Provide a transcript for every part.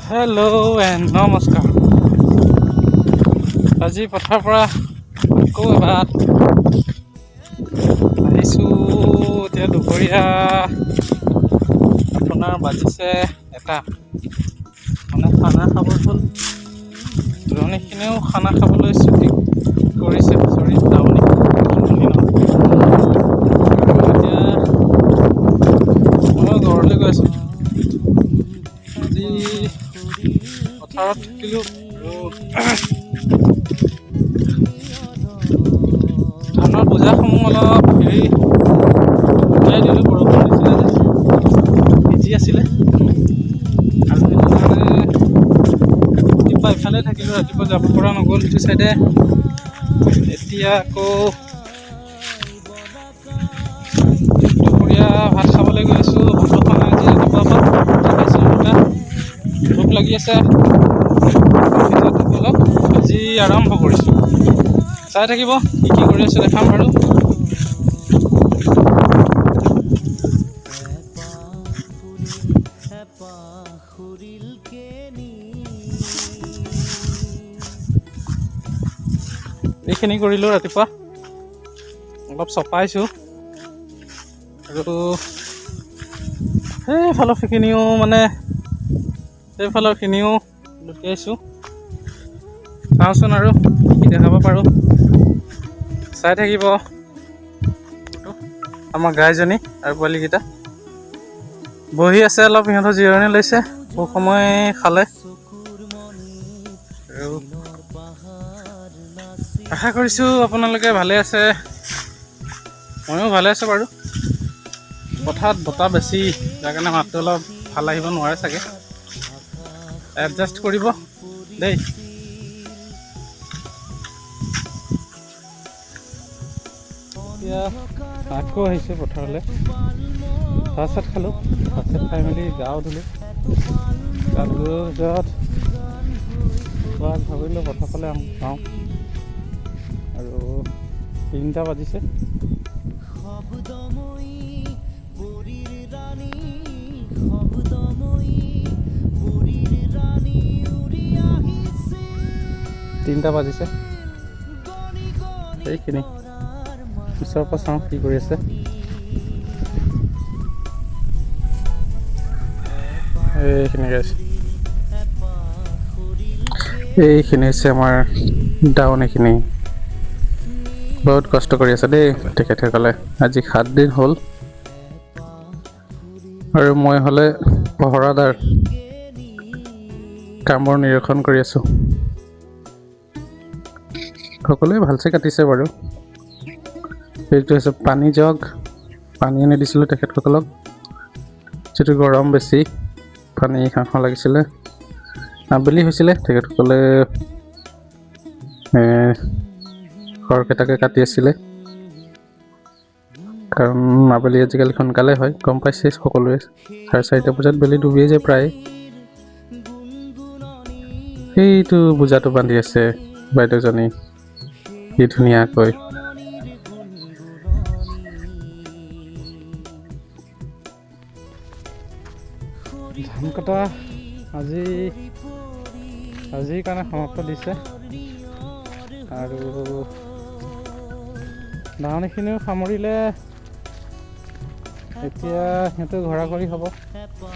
Hello' and নমস্কাৰ। আজি পথাৰৰ পৰা আকৌ এবাৰ আহিছোঁ। এতিয়া দুপৰীয়া আপোনাৰ বাজিছে এটা, মানে খানা খাব হ'ল। ৰোৱনীখিনিও খানা খাবলৈ ছুটি কৰিছে। দাৱনী এতিয়া মই ঘৰলৈ গৈ আছোঁ। আজি পথাৰত থাকিলোঁ আৰু ধানৰ বোজাসমূহ অলপ উলিয়াই দিলোঁ। বৰষুণ দিছিলে যে ভিজি আছিলে, আৰু সেইটো কাৰণে ৰাতিপুৱা ইফালে থাকিলোঁ। ৰাতিপুৱা যাব পৰা নগ'ল সেইটো চাইডে। এতিয়া আকৌ দুপৰীয়া ভাত খাবলৈ গৈ আছোঁ। ভাতো খোৱা নাই আজি ৰাতিপুৱাৰ পৰা, খাইছিলোঁ দুটা। ভোক লাগি আছে, অলপ আজি আৰম্ভ কৰিছোঁ। চাই থাকিব, কি কি কৰি আছোঁ দেখাম বাৰু। এইখিনি কৰিলোঁ ৰাতিপুৱা, অলপ চপাইছোঁ, আৰু সেইফালৰখিনিও সেইফালৰখিনিও লুটিয়াইছোঁ। চাওঁচোন আৰু কি দেখাব পাৰোঁ, চাই থাকিব। আমাৰ গাইজনী আৰু পোৱালীকেইটা বহি আছে, অলপ সিহঁতৰ জিৰণি লৈছে, বহু সময় খালে। আৰু আশা কৰিছোঁ আপোনালোকে ভালে আছে, ময়ো ভালে আছোঁ বাৰু। পথাৰত বতাহ বেছি, যাৰ কাৰণে মাতটো অলপ ভাল আহিব নোৱাৰে চাগে, এডজাষ্ট কৰিব দেই। এতিয়া আকৌ আহিছোঁ পথাৰলৈ। ভাত চাত খালোঁ, ভাত চাত খাই মেলি গাও ধুলোঁ। গা ধুলোৱাৰ পিছত ভাবিলোঁ পথাৰ ফালে যাওঁ, আৰু 3টা বাজিছে। সেইখিনি ওচৰৰ পৰা চাওঁ কি কৰি আছে। এইখিনি হৈছে আমাৰ দাৱনীখিনি। বহুত কষ্ট কৰি আছে দেই তেখেতসকলে। আজি 7 দিন হ'ল, আৰু মই হ'লে পহৰাদাৰ, কামবোৰ নিৰীক্ষণ কৰি আছোঁ। সকলোৱে ভালছে কাটিছে বাৰু। এইটো হৈছে পানী জগ, পানী আনি দিছিলোঁ তেখেতসকলক। যিটো গৰম বেছি, পানী খাওঁ লাগিছিলে। আবেলি হৈছিলে, তেখেতসকলে খৰকেইটাকে কাটি আছিলে, কাৰণ আবেলি আজিকালি সোনকালে হয়, গম পাইছে সকলোৱে। 4:30 বজাত বেলি ডুবিয়ে যায় প্ৰায়। সেইটো বোজাটো বান্ধি আছে বাইদেউজনী, কি ধুনীয়াকৈ। ধান কটা আজিৰ কাৰণে সমাপ্ত দিছে, আৰু দাৱনীখিনিও সামৰিলে। এতিয়া সিহঁতে ঘৰা-ঘৰি হ'ব,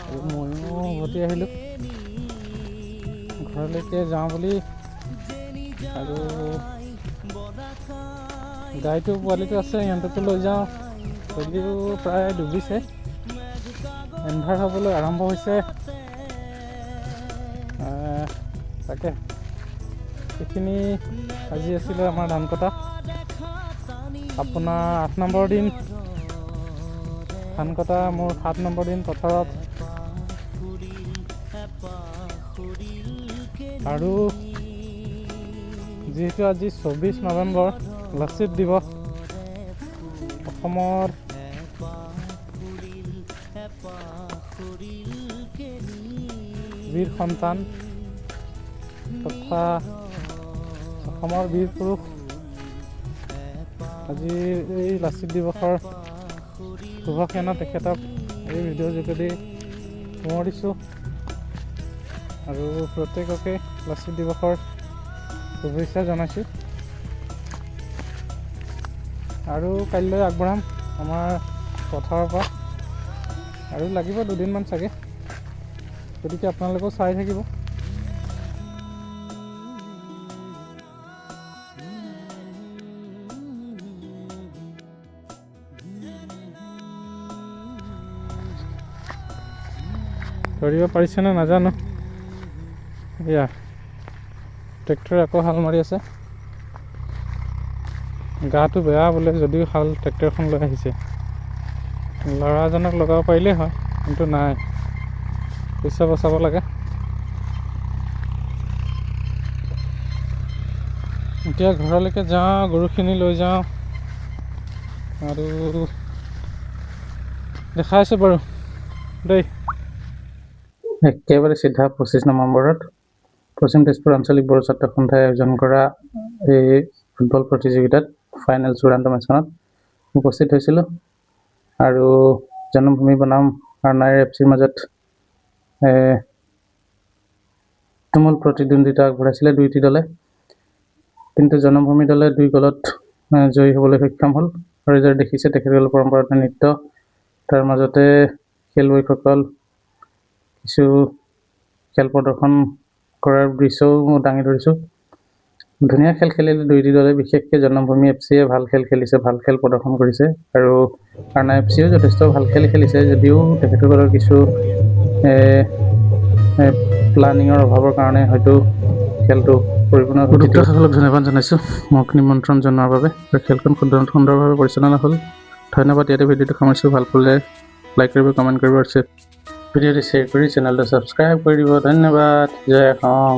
আৰু ময়ো উভতি আহিলোঁ ঘৰলৈকে যাওঁ বুলি। আৰু গাইটো পোৱালিটো আছে, সিহঁতকো লৈ যাওঁ। যদিও প্ৰায় ডুবিছে, এন্ধাৰ হ'বলৈ আৰম্ভ হৈছে। তাকে এইখিনি আজি আছিলে আমাৰ ধান কটা। আপোনাৰ 8 নম্বৰ দিন ধান কটা, মোৰ 7 নম্বৰ দিন পথাৰত। আৰু যিহেতু আজি 24 নৱেম্বৰ, লাচিত দিৱস, অসমৰ বীৰ সন্তান তথা অসমৰ বীৰ পুৰুষ, আজি এই লাচিত দিৱসৰ শুভকামনা তেখেতক এই ভিডিঅ'ৰ যোগেদি সোঁৱৰিছোঁ। আৰু প্ৰত্যেককে লাচিত দিৱসৰ শুভেচ্ছা জনাইছোঁ। আৰু কাইলৈ আগবঢ়াম আমাৰ পথাৰৰ পৰা, আৰু লাগিব দুদিনমান চাগে, গতিকে আপোনালোকেও চাই থাকিব। ধৰিব পাৰিছেনে নাজানো, এয়া ট্ৰেক্টৰে আকৌ হাল মাৰি আছে। গাটো বেয়া বোলে, যদিও হাল ট্ৰেক্টৰখন লৈ আহিছে। ল'ৰাজনক লগাব পাৰিলেই হয়, কিন্তু নাই, পইচা বচাব লাগে। এতিয়া ঘৰলৈকে যাওঁ, গৰুখিনি লৈ যাওঁ আৰু দেখাই আছোঁ বাৰু দেই। একেবাৰে চিধা 25 নৱেম্বৰত পশ্চিম তেজপুৰ আঞ্চলিক বড়ো ছাত্ৰ সন্থাই আয়োজন কৰা এই ফুটবল প্ৰতিযোগিতাত ফাইনেল চূড়ান্ত মেচখনত উপস্থিত হৈছিলোঁ। আৰু জন্মভূমি বনাম আৰনাই এফচিৰ মাজত তুমুল প্ৰতিদ্বন্দ্বিতা আগবঢ়াইছিলে দুয়োটি দলে, কিন্তু জন্মভূমি দলে 2 গ'লত জয়ী হ'বলৈ সক্ষম হ'ল। আৰু যাৰ দেখিছে তেখেতসকলৰ পৰম্পৰাগত নৃত্য, তাৰ মাজতে খেলুৱৈসকল কিছু খেল প্ৰদৰ্শন কৰাৰ দৃশ্যও দাঙি ধৰিছোঁ। ধুনীয়া খেল খেলিলে দুয়োটি দলে, বিশেষকৈ জন্মভূমি এফচিয়ে ভাল খেল খেলিছে, ভাল খেল প্ৰদৰ্শন কৰিছে। আৰু আৰনা এফচিও যথেষ্ট ভাল খেল খেলিছে, যদিও তেখেতসকলৰ কিছু প্লানিঙৰ অভাৱৰ কাৰণে হয়তো খেলটো পৰিপূৰ্ণ। উদ্যোক্তাসকলক ধন্যবাদ জনাইছোঁ মোক নিমন্ত্ৰণ জনোৱাৰ বাবে। খেলখন সুন্দৰভাৱে পৰিচালনা হ'ল। ধন্যবাদ। ইয়াতে ভিডিঅ'টো সামৰিছোঁ। ভাল পালে লাইক কৰিব, কমেণ্ট কৰিব আৰু ভিডিঅ'টো শ্বেয়াৰ কৰি চেনেলটো ছাবস্ক্ৰাইব কৰি দিব। ধন্যবাদ। জয় অসম।